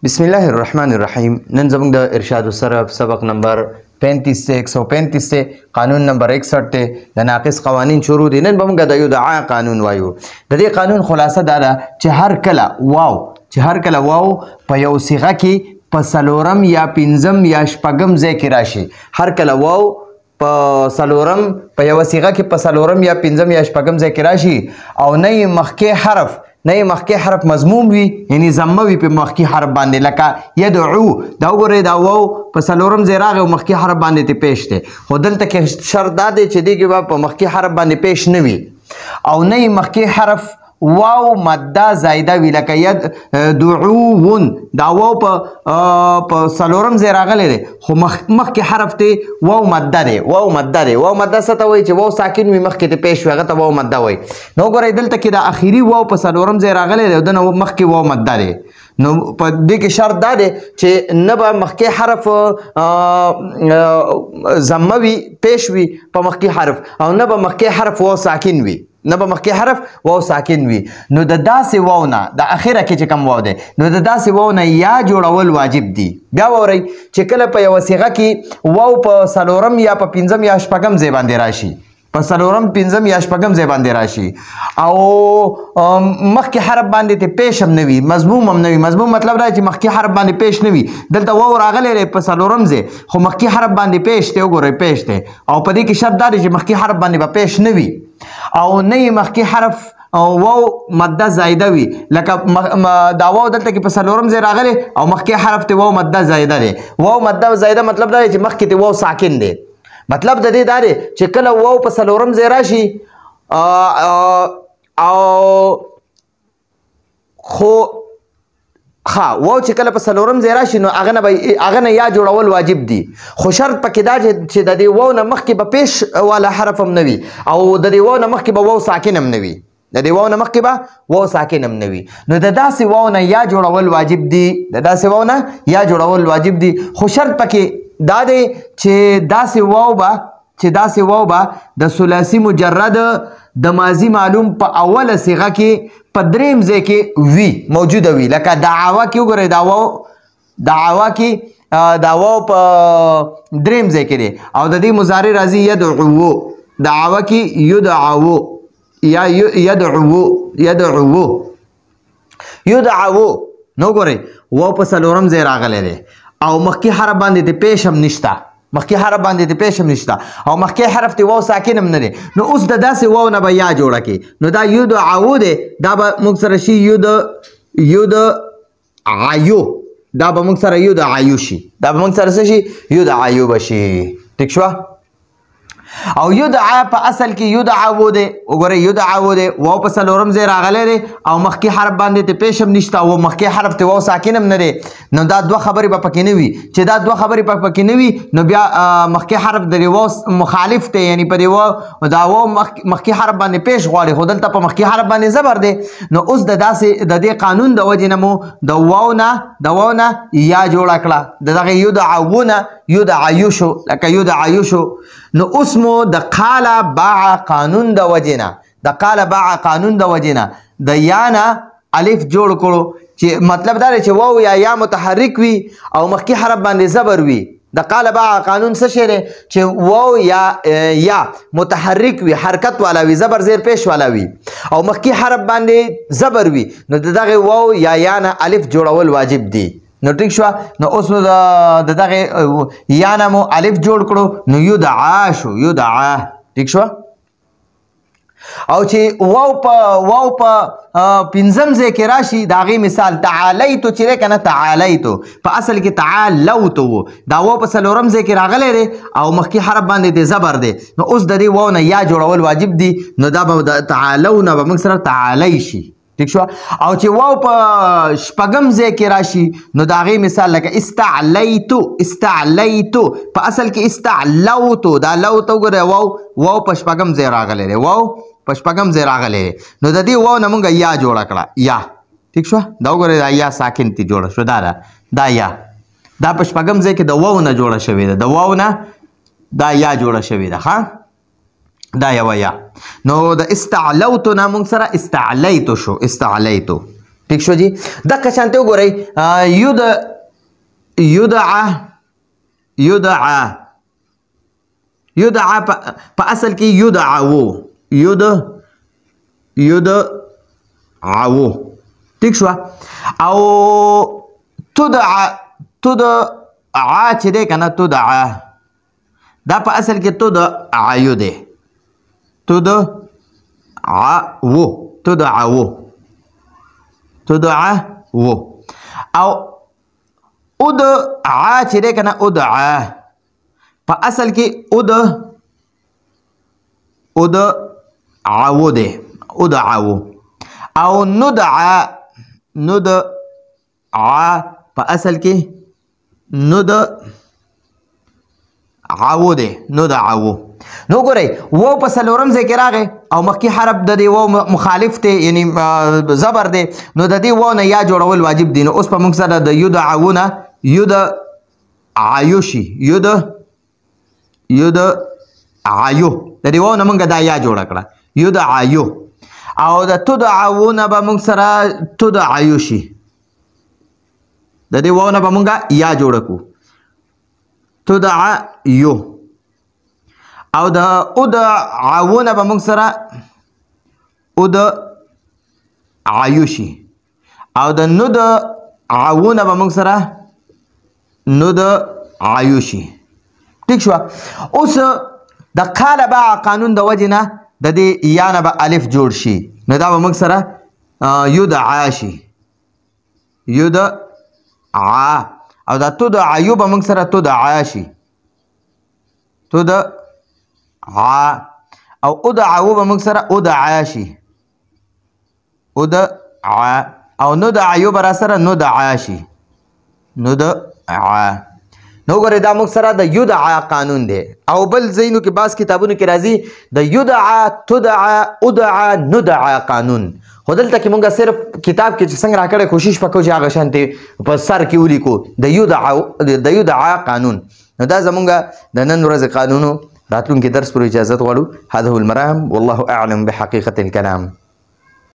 بسم الله الرحمن الرحیم. نن زموږ د ارشاد الصرف سبق نمبر 35 سے 135 سے قانون نمبر 61 ته د ناقص قوانین شروع دي. نن به موږ د یدعا قانون وایو. د دې قانون خلاصه دا ده چې هر کله واو په یو صيغه کې په څلورم یا پنځم یا شپږم ځای کې راشي. هر کله واو په څلورم په یو صيغه کې په څلورم یا پنځم یا شپږم ځای کې راشي او نه مخکې حرف مضموم وي، یعنی ضمه وي په مخکې حرف باندې، لکه یدعو. دا وګورئ دا واو په څلورم ځای راغی او مخکې حرف باندې ته پیش دی، خو دلته کې شرط دا دی چې دې کې به په مخکې حرف باندې پیش نه وي او نه یې مخکې حرف واو ماده زایده وي، لکه یدعوون. دا واو په څلورم ځای راغلی دی خو مخکې حرف ته واو ماده دی. واو ماده څه ته وایي چې واو ساکن وي مخکې ته پیش وي، هغه ته واو ماده وایي. نو ګورئ دلته کې د اخري واو په څلورم ځای راغلی دی او دنه مخکې واو ماده دی. نو په دې کې شرط دا دی چې نه به مخکې حرف ضمه وي پیش وي په مخکې حرف او نه به مخکې حرف واو ساکن وي، نو د داسې واو نه د اخره کې چې کوم واو دی نو د داسې واو نه یا جوړول واجب دي. بیا واورئ چې کله په یوه صیغه کې واو په څلورم یا په پنځم یا شپږم ځای باندې راشي، په څلورم پنځم یا شپږم ځای باندې راشي او مخکې حرف باندې ته پیش هم نه وي، مضموم هم نه وي. مضموم مطلب دا چې مخکې حرف باندې پیش نه وي. دلته واو راغلی دی په څلورم ځای خو مخکې حرف باندې پیش دی، وګورئ پیش دی او په دې کې شرط دا دی چې مخکې حرف باندې به پیش نه وي او نه یې مخکې حرف واو ماده زایده وي، لکه دا واو دلته کې په څلورم ځای راغلی او مخکې حرف ته واو ماده زایده دی. واو ماده زایده مطلب دا دی چې مخکې ته واو ساکن دی. مطلب د دې دا دی چې کله واو په څلورم ځای راشي او خو واو چې کله په څلورم ځای راشي نو هغه نه یا جوړول واجب دي، خو شرط پکې دا چې د دې واو نه مخکې به پیش والا حرف هم نه وي او د دې واو نه مخکې به واو ساکن هم نه وي، نو د داسې واو نه یا جوړول واجب دي. خو شرط پکې دا دی چې داسې واو به د ثلاثي مجرد د ماضي معلوم په اوله صيغه کې په دریم ځای کې موجوده وي، لکه دعوا کې وګورئ دعوا کې دا واو په دریم ځای کې دی او د دې مضارع راځي یدعو. دعوا کې یدعو یا یدعو. نو ګورئ واو په څلورم ځای راغلی دی او مخکې حرف باندې د پیش هم نشته، او مخکې حرف ته واو ساکن هم نه دی. نو اوس د داسې واو نه به یا جوړه کړي، نو دا یدعو دی، دا به موږ سره شي یدعیو بشي. ټیک شوه؟ او یدعا په اصل کې یدعو دی. وګورئ یدعو دی، واو په څلورم ځای راغلی دی او مخکې حرف باندې ته پیش هم نشته او مخکې حرف ته واو ساکن هم نه دی. نو دا دوه خبرې به پکې نه وي. چې دا دوه خبرې پکې نه وي نو بیا مخکې حرف د واو مخالف دی، یعنی په دې دا واو مخکې حرف باندې پیش غواړي خو دلته په مخکې حرف باندې زبر دی. نو اوس د دې قانون د وجې نه مو د واو نه یا جوړه کړه، د دغه یدعوونه یدعیو شو، لکه یدعیو شو. نو اوس مو د قال باع قانون د وجې نه د یا نه الف جوړ کړو، چې مطلب دا دی چې واو یا متحرک وي او مخکې حرف باندې زبر وي. د قال باع قانون څه شی دی چې واو یا متحرک وي، حرکت والا وي، زبر زیر پیش والا وي او مخکې حرف باندې زبر وي، نو د دغه واو یا نه الف جوړول واجب دي. نو ټیک شو؟ نو اوس نو د دغه یا نه مو الف جوړ کړو نو یدعا شو، یدعا. ټیک شو؟ او چې واو په پنځم ځای کې راشي د هغې مثال تعالیتو چې دی که نه تعالیتو په اصل کې تعالوتو و، دا واو په څلورم ځای کې راغلی دی او مخکې حرف باندې د زبر دی. نو اوس د دې واو نه یا جوړول واجب دي، نو دا به د تعالو نه به موږ سره تعالی شي. ټیک شو؟ او چې واو په شپږم ځای کې راشي نو د هغې مثال لکه استعلیتو په اصل کې استعلوتو، دا لوتو وګورئ واو په شپږم ځای راغلی دی، نو د دې واو نه مونږ یا جوړه کړه، یا. ټیک شو؟ دا وګورئ دا یا ساکن تی جوړه شو، دا یا دا په شپږم ځای کې د واو نه جوړه شوې ده، د واو نه دا یا جوړه شوې ده. ښه دا یو یا. نو د استعلوتو نه مونږ سره استعلیتو شو، استعلیتو. ٹھیک شو جی دغه شانته وګورئ یدعا په اصل کې یدعو ٹھیک شو او تدعا چې دی کنه تدعا دا په اصل کې تدعو دی تدعو او ادعا چې دی کنه ادعا په اصل کې ادعو دی ادعو او ندعا په اصل کې ندعو دی ندعو نو ګورئ وو په څلورم ځای کې راغی او مخکې حرف د دې وو مخالف دی یعنی زبر دی نو د دې وو نه یا جوړول واجب دی نو اوس په موږ سره د یدعو نه یدعو شي یدعو د دې وو نه موږ دا یا جوړه کړه یدعو او د تدعو نه به موږ سره تدعو شي د دې وو نه به موږ یا جوړه کړو تدعو او د ادعو نه به موږ سره ادعو شي او د ندعو نه به موږ سره ندعو شي ٹھیک شو اوس د قال باع قانون د وجه نه د دې یا نه به الف جوړ شي نو دا به موږ سره یدعا شي یدعا او دا تدعو به موږ سره تدعا شي او ادعو به موږ سره ادعا شي ادعا او ندعو به را سره ندعا شي ندعا نو ګورئ دا موږ سره د یدعا قانون دی او بل ځایونو کې بعض کتابونو کې راځي د یدعا تدعا ادعا ندعا قانون خو دلته کې موږ صرف کتاب کې چې څنګه راکړی کوشش وکړو چې هغه شانتې په سر کې ولیکو د یدعا قانون نو دا زمونږ د نن ورځې قانونو راتلونکي درس پر اجازت غواړو هذا هو المرام والله اعلم بحقيقة الكلام